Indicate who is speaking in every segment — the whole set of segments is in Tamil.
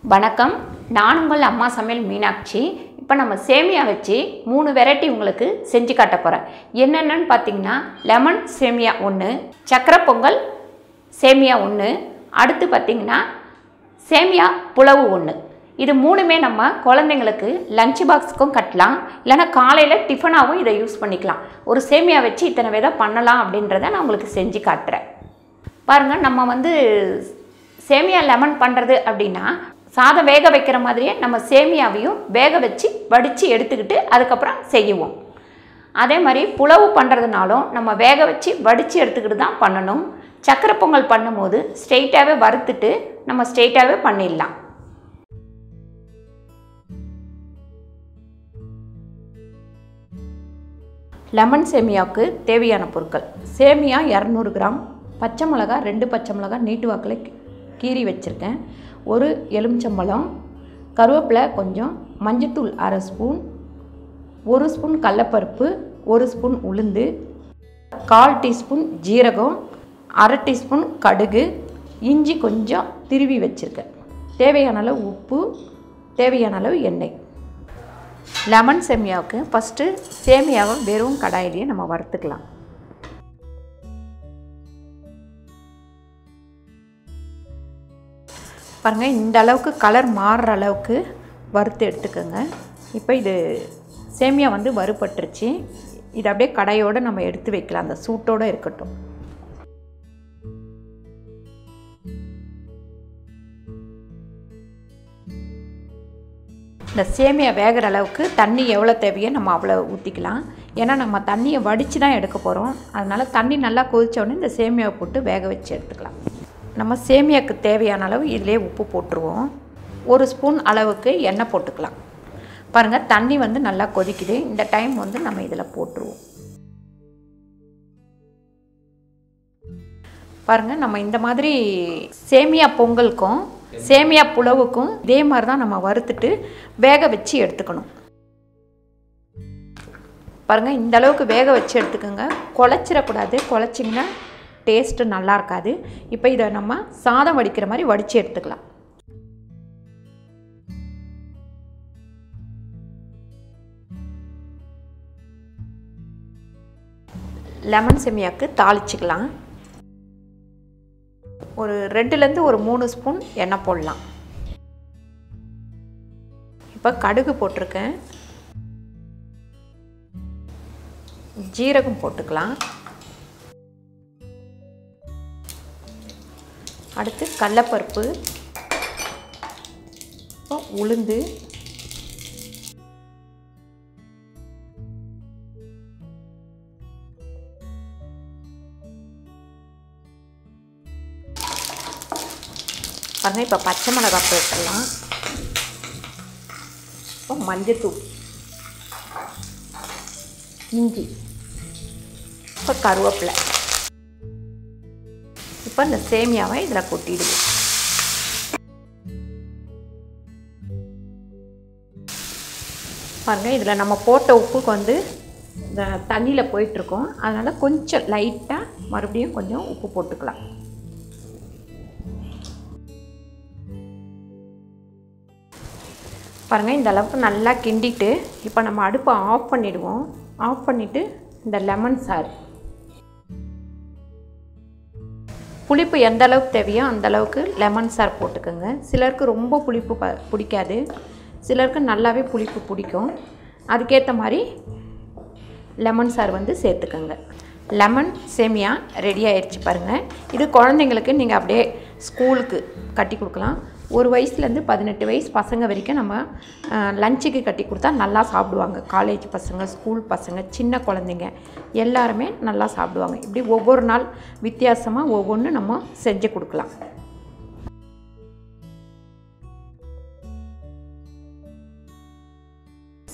Speaker 1: வணக்கம், நான் உங்கள் அம்மா சமையல் மீனாட்சி. இப்போ நம்ம சேமியா வச்சு 3 வெரைட்டி உங்களுக்கு செஞ்சு காட்ட போகிறேன். என்னென்னு பார்த்தீங்கன்னா, லெமன் சேமியா 1, சக்கரை பொங்கல் சேமியா 1, அடுத்து பார்த்தீங்கன்னா சேமியா புலவு 1. இது 3மே நம்ம குழந்தைங்களுக்கு லஞ்ச் பாக்ஸுக்கும் கட்டலாம், இல்லைனா காலையில் டிஃபனாகவும் இதை யூஸ் பண்ணிக்கலாம். ஒரு சேமியா வச்சு இத்தனை விதை பண்ணலாம் அப்படின்றத நான் உங்களுக்கு செஞ்சு காட்டுறேன். பாருங்கள், நம்ம சேமியா லெமன் பண்ணுறது அப்படின்னா சாதம் வேக வைக்கிற மாதிரியே நம்ம சேமியாவையும் வேக வச்சு வடித்து எடுத்துக்கிட்டு அதுக்கப்புறம் செய்வோம். அதே மாதிரி புலவு பண்ணுறதுனாலும் நம்ம வேக வச்சு வடித்து எடுத்துக்கிட்டு தான் பண்ணணும். சக்கரை பொங்கல் பண்ணும்போது ஸ்ட்ரெயிட்டாகவே வறுத்துட்டு நம்ம ஸ்ட்ரெயிட்டாகவே பண்ணிடலாம். லெமன் சேமியாவுக்கு தேவையான பொருட்கள்: சேமியா 200 கிராம், பச்சை மிளகாய் 2 பச்சை மிளகாய் நீட்டு வாக்கில் கீறி வச்சுருக்கேன், ஒரு எலுமிச்சம்பழம், கருவேப்பிலை கொஞ்சம், மஞ்சத்தூள் 1/2 ஸ்பூன், 1 ஸ்பூன் கடலைப்பருப்பு, 1 ஸ்பூன் உளுந்து, 1/4 டீஸ்பூன் ஜீரகம், 1/2 டீஸ்பூன் கடுகு, இஞ்சி கொஞ்சம் திருவி வச்சுருக்கேன், தேவையான அளவு உப்பு, தேவையான அளவு எண்ணெய். லெமன் சேமியாவுக்கு ஃபஸ்ட்டு சேமியாவை வெறும் கடாயிலேயே நம்ம வறுத்துக்கலாம். பாருங்கள், இந்த அளவுக்கு கலர் மாறுற அளவுக்கு வறுத்து எடுத்துக்கோங்க. இப்போ இது சேமியா வறுபட்டுருச்சு. இது அப்படியே கடாயோடு நம்ம எடுத்து வைக்கலாம், அந்த சூட்டோடு இருக்கட்டும். இந்த சேமியா வேகிற அளவுக்கு தண்ணி எவ்வளோ தேவையோ நம்ம அவ்வளோ ஊற்றிக்கலாம். ஏன்னா நம்ம தண்ணியை வடித்து தான் எடுக்க போகிறோம். அதனால் தண்ணி நல்லா கொதித்தோடனே இந்த சேமியாவை போட்டு வேக வச்சு எடுத்துக்கலாம். நம்ம சேமியாவுக்கு தேவையான அளவு இதிலே உப்பு போட்டுருவோம். 1 ஸ்பூன் அளவுக்கு எண்ணெய் போட்டுக்கலாம். பாருங்கள், தண்ணி நல்லா கொதிக்குது. இந்த டைம் நம்ம இதில் போட்டுருவோம். பாருங்கள், நம்ம இந்த மாதிரி சேமியா பொங்கலுக்கும் சேமியா புலவுக்கும் இதே மாதிரி தான் நம்ம வறுத்துட்டு வேக வச்சு எடுத்துக்கணும். பாருங்கள், இந்த அளவுக்கு வேக வச்சு எடுத்துக்கோங்க. குழச்சிடக்கூடாது, குழச்சிங்கன்னா டேஸ்ட்டு நல்லா இருக்காது. இப்போ இதை நம்ம சாதம் வடிக்கிற மாதிரி வடித்து எடுத்துக்கலாம். லெமன் சேமியாவுக்கு தாளிச்சிக்கலாம். ஒரு 2லேருந்து ஒரு 3 ஸ்பூன் எண்ணெய் போடலாம். இப்போ கடுகு போட்டிருக்கேன், ஜீரகம் போட்டுக்கலாம், அடுத்து கடலைப்பருப்பு, உளுந்து, பாருங்கள். இப்போ பச்சை மிளகாய் போட்டுடலாம், இப்போ மஞ்சத்தூள், இஞ்சி, இப்போ கருவேப்பிலை. இப்போ இந்த சேமியாவை இதில் கொட்டிடுவோம். பாருங்கள், இதில் நம்ம போட்ட உப்புக்கு இந்த தண்ணியில் போயிட்டுருக்கோம். அதனால் கொஞ்சம் லைட்டாக மறுபடியும் கொஞ்சம் உப்பு போட்டுக்கலாம். பாருங்கள், இந்த அளவுக்கு நல்லா கிண்டிட்டு இப்போ நம்ம அடுப்பை ஆஃப் பண்ணிவிடுவோம். ஆஃப் பண்ணிவிட்டு இந்த லெமன் சாறு, புளிப்பு எந்த அளவுக்கு தேவையோ அந்த அளவுக்கு லெமன் சாறு போட்டுக்கோங்க. சிலருக்கு ரொம்ப புளிப்பு பிடிக்காது, சிலருக்கு நல்லாவே புளிப்பு பிடிக்கும். அதுக்கேற்ற மாதிரி லெமன் சாறு சேர்த்துக்கோங்க. லெமன் சேமியா ரெடி ஆயிடுச்சு. பாருங்கள், இது குழந்தைங்களுக்கு நீங்கள் அப்படியே ஸ்கூலுக்கு கட்டி கொடுக்கலாம். 1 வயசுலேருந்து 18 வயசு பசங்க வரைக்கும் நம்ம லஞ்சுக்கு கட்டி கொடுத்தா நல்லா சாப்பிடுவாங்க. காலேஜ் பசங்க, ஸ்கூல் பசங்க, சின்ன குழந்தைங்க எல்லாருமே நல்லா சாப்பிடுவாங்க. இப்படி ஒவ்வொரு நாள் வித்தியாசமாக ஒவ்வொன்று நம்ம செஞ்சு கொடுக்கலாம்.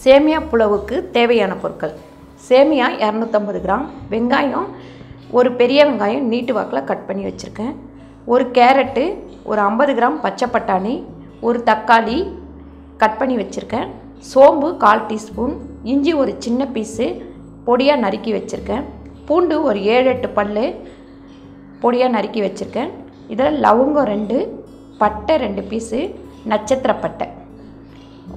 Speaker 1: சேமியா புலவுக்கு தேவையான பொருட்கள்: சேமியா 250 கிராம், வெங்காயம், ஒரு பெரிய வெங்காயம் நீட்டு வாக்கில் கட் பண்ணி வச்சுருக்கேன், ஒரு கேரட்டு, ஒரு 50 கிராம் பச்சை பட்டாணி, ஒரு தக்காளி கட் பண்ணி வச்சுருக்கேன், சோம்பு 1/4 டீஸ்பூன், இஞ்சி ஒரு சின்ன பீஸு பொடியாக நறுக்கி வச்சுருக்கேன், பூண்டு ஒரு 7-8 பல் பொடியாக நறுக்கி வச்சுருக்கேன். இதில் லவங்கம் 2, பட்டை 2 பீஸு, நட்சத்திரப்பட்டை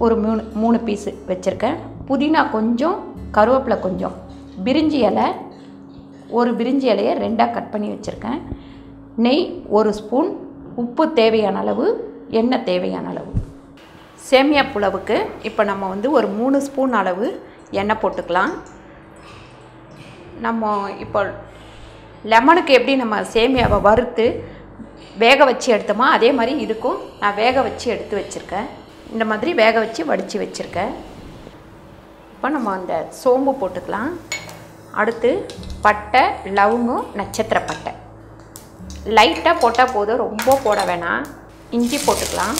Speaker 1: ஒரு 3 பீஸு வச்சுருக்கேன். புதினா கொஞ்சம், கருவேப்பிலை கொஞ்சம், பிரிஞ்சி இலை ஒரு பிரிஞ்சி இலையை 2ஆக கட் பண்ணி வச்சுருக்கேன். நெய் 1 ஸ்பூன், உப்பு தேவையான அளவு, எண்ணெய் தேவையான அளவு. சேமியா புலாவுக்கு இப்போ நம்ம வந்து ஒரு 3 ஸ்பூன் அளவு எண்ணெய் போட்டுக்கலாம். நம்ம இப்போ லெமனுக்கு எப்படி நம்ம சேமியாவை வறுத்து வேக வச்சு எடுத்தோமோ அதே மாதிரி இதுக்கும் நான் வேக வச்சு எடுத்து வச்சுருக்கேன். இந்த மாதிரி வேக வச்சு வடித்து வச்சுருக்கேன். இப்போ நம்ம அந்த சோம்பு போட்டுக்கலாம். அடுத்து பட்டை, லவங்கம், நட்சத்திரப்பட்டை லைட்டாக போட்டால் போதும், ரொம்ப போட வேணாம். இஞ்சி போட்டுக்கலாம்.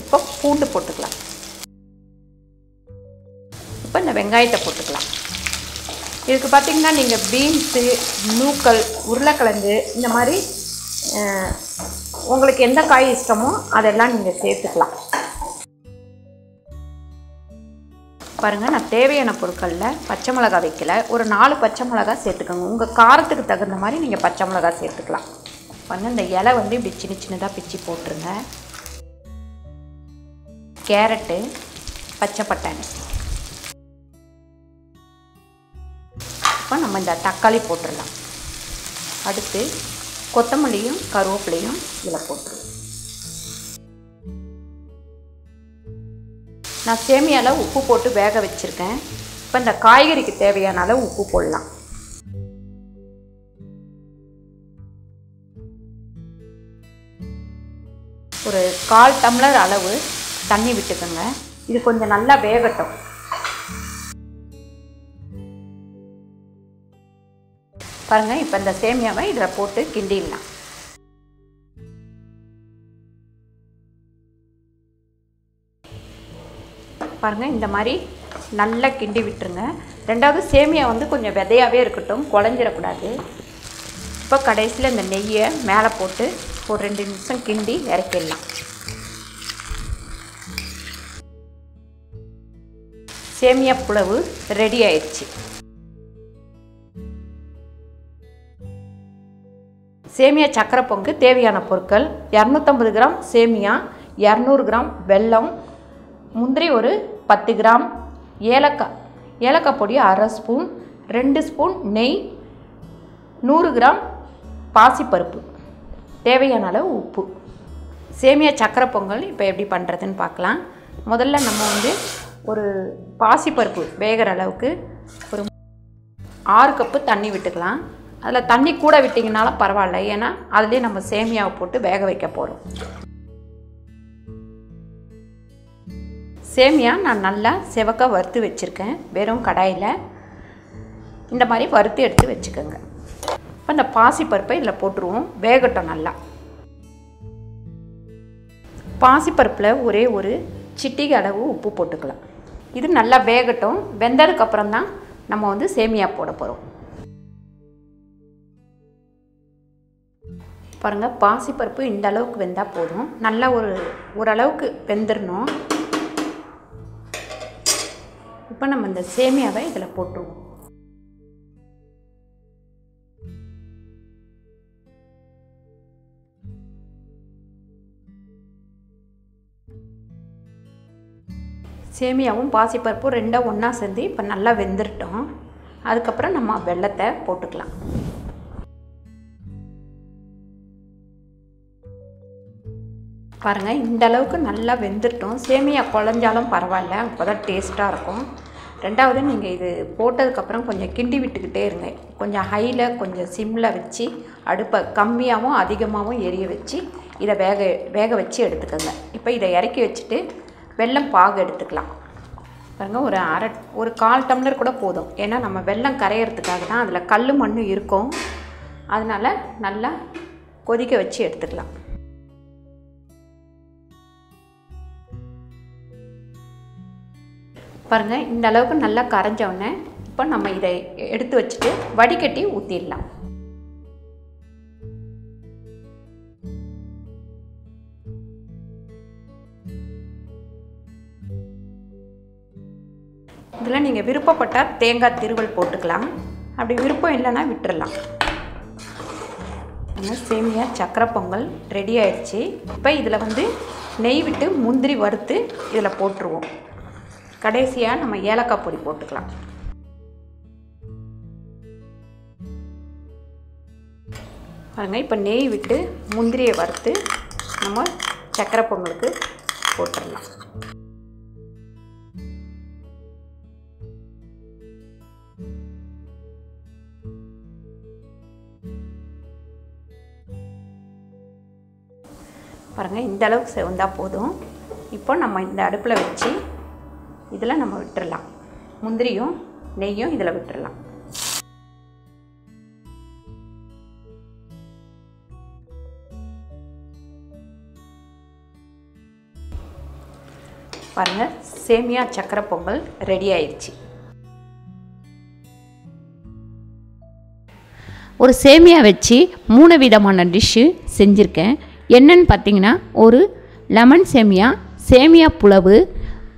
Speaker 1: இப்போ பூண்டு போட்டுக்கலாம். இப்போ இந்த வெங்காயத்தை போட்டுக்கலாம். இதுக்கு பார்த்திங்கன்னா நீங்கள் பீன்ஸு, நூக்கல், உருளைக்கிழங்கு இந்த மாதிரி உங்களுக்கு எந்த காய் இஷ்டமோ அதெல்லாம் நீங்கள் சேர்த்துக்கலாம். பாருங்கள், நான் தேவையான பொருட்களில் பச்சை மிளகா வைக்கல. ஒரு 4 பச்சை மிளகா சேர்த்துக்கோங்க. உங்கள் காரத்துக்கு தகுந்த மாதிரி நீங்கள் பச்சை மிளகா சேர்த்துக்கலாம். பாருங்கள், இந்த இலை வந்து இப்படி சின்ன சின்னதாக பிச்சு போட்டுருங்க. கேரட்டு, பச்சை பட்டாணி. இப்போ நம்ம இந்த தக்காளி போட்டுடலாம். அடுத்து கொத்தமல்லியும் கருவேப்பிலையும் இதில் போட்டுருவோம். நான் சேமியாவில் உப்பு போட்டு வேக வச்சுருக்கேன். இப்போ இந்த காய்கறிக்கு தேவையான அளவு உப்பு போடலாம். ஒரு 1/4 டம்ளர் அளவு தண்ணி விட்டுக்கோங்க. இது கொஞ்சம் நல்லா வேகட்டும். பாருங்கள், இப்போ இந்த சேமியாவை இதில் போட்டு கிண்டிடலாம். பாருங்கள், இந்த மாதிரி நல்லா கிண்டி விட்டுருங்க. ரெண்டாவது சேமியா வந்து கொஞ்சம் விதையாகவே இருக்கட்டும், குழஞ்சிடக்கூடாது. இப்போ கடைசியில் இந்த நெய்யை மேலே போட்டு ஒரு 2 நிமிஷம் கிண்டி இறக்கிடலாம். சேமியா புலாவு ரெடி ஆயிடுச்சு. சேமியா சக்கரை பொங்கு தேவையான பொருட்கள்: 250 கிராம் சேமியா, 200 கிராம் வெல்லம், முந்திரி ஒரு 10 கிராம், ஏலக்காய் பொடி 1/2 ஸ்பூன், 2 ஸ்பூன் நெய், 100 கிராம் பாசிப்பருப்பு, தேவையான அளவு உப்பு. சேமியா சக்கரை பொங்கல் இப்போ எப்படி பண்ணுறதுன்னு பார்க்கலாம். முதல்ல நம்ம வந்து ஒரு பாசிப்பருப்பு வேகிற அளவுக்கு ஒரு 6 கப்பு தண்ணி விட்டுக்கலாம். அதில் தண்ணி கூட விட்டிங்கனாலும் பரவாயில்ல, ஏன்னா அதுலேயே நம்ம சேமியாவை போட்டு வேக வைக்க போகிறோம். சேமியா நான் நல்லா செவக்க வறுத்து வச்சுருக்கேன். வெறும் கடாயில் இந்த மாதிரி வறுத்து எடுத்து வச்சுக்கோங்க. இப்போ இந்த பாசிப்பருப்பை இதில் போட்டுருவோம். வேகட்டும் நல்லா. பாசிப்பருப்பில் ஒரே ஒரு சிட்டிகை அளவு உப்பு போட்டுக்கலாம். இது நல்லா வேகட்டும். வெந்ததுக்கப்புறம் தான் நம்ம வந்து சேமியா போட போகிறோம். பாருங்கள், பாசிப்பருப்பு இந்த அளவுக்கு வெந்தால் போதும். நல்லா ஓரளவுக்கு வெந்துடணும். இப்போ நம்ம இந்த சேமியாவை இதில் போட்டுருவோம். சேமியாவும் பாசிப்பருப்பும் ரெண்டும் ஒன்றா சேர்ந்து இப்போ நல்லா வெந்துட்டோம். அதுக்கப்புறம் நம்ம வெல்லத்தை போட்டுக்கலாம். பாருங்கள், இந்த அளவுக்கு நல்லா வெந்துட்டோம். சேமியா குழஞ்சாலும் பரவாயில்ல, அப்போ தான் டேஸ்ட்டாக இருக்கும். ரெண்டாவது, நீங்கள் இது போட்டதுக்கப்புறம் கொஞ்சம் கிண்டி விட்டுக்கிட்டே இருங்க. கொஞ்சம் ஹையில் கொஞ்சம் சிம்மில் வச்சு அடுப்பை கம்மியாகவும் அதிகமாகவும் எரிய வச்சு இதை வேக வச்சு எடுத்துக்கோங்க. இப்போ இதை இறக்கி வச்சுட்டு வெல்லம் பாகு எடுத்துக்கலாம். பாருங்கள், ஒரு 1/4 டம்ளர் கூட போதும். ஏன்னா நம்ம வெல்லம் கரையிறதுக்காக தான், அதில் கல் மண் இருக்கும். அதனால் நல்லா கொதிக்க வச்சு எடுத்துக்கலாம். பாருங்கள், இந்த அளவுக்கு நல்லா கரைஞ்சோடனே இப்போ நம்ம இதை எடுத்து வச்சுட்டு வடிகட்டி ஊற்றிடலாம். இதில் நீங்கள் விருப்பப்பட்டால் தேங்காய் திருவல் போட்டுக்கலாம். அப்படி விருப்பம் இல்லைன்னா விட்டுறலாம். சேமியா சக்கரை பொங்கல் ரெடி ஆயிடுச்சு. இப்போ இதில் வந்து நெய் விட்டு முந்திரி வறுத்து இதில் போட்டுருவோம். கடைசியாக நம்ம ஏலக்காய் பொடி போட்டுக்கலாம். பாருங்கள், இப்போ நெய் விட்டு முந்திரியை வறுத்து நம்ம சக்கரை பொங்கலுக்கு போட்டுடலாம். பாருங்கள், இந்த அளவுக்கு செவந்தால் போதும். இப்போ நம்ம இந்த அடுப்பில் வச்சு இதில் நம்ம விட்டுடலாம். முந்திரியும் நெய்யும் இதில் விட்டுடலாம். பாருங்கள், சேமியா சக்கரை பொங்கல் ரெடி ஆயிடுச்சு. ஒரு சேமியா வச்சு 3 விதமான டிஷ்ஷு செஞ்சுருக்கேன். என்னன்னு பார்த்தீங்கன்னா, ஒரு லெமன் சேமியா, சேமியா புலவு,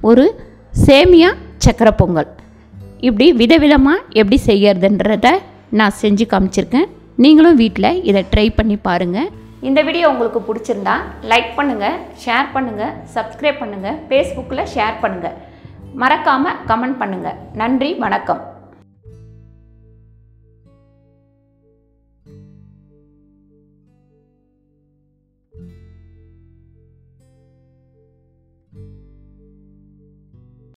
Speaker 1: ஒரு சேமியா சக்கரை பொங்கல். இப்படி விதவிதமாக எப்படி செய்யறதுன்றத நான் செஞ்சு காமிச்சிருக்கேன். நீங்களும் வீட்டில் இதை ட்ரை பண்ணி பாருங்கள். இந்த வீடியோ உங்களுக்கு பிடிச்சிருந்தா லைக் பண்ணுங்கள், ஷேர் பண்ணுங்கள், சப்ஸ்கிரைப் பண்ணுங்கள், ஃபேஸ்புக்கில் ஷேர் பண்ணுங்கள், மறக்காமல் கமெண்ட் பண்ணுங்கள். நன்றி, வணக்கம்.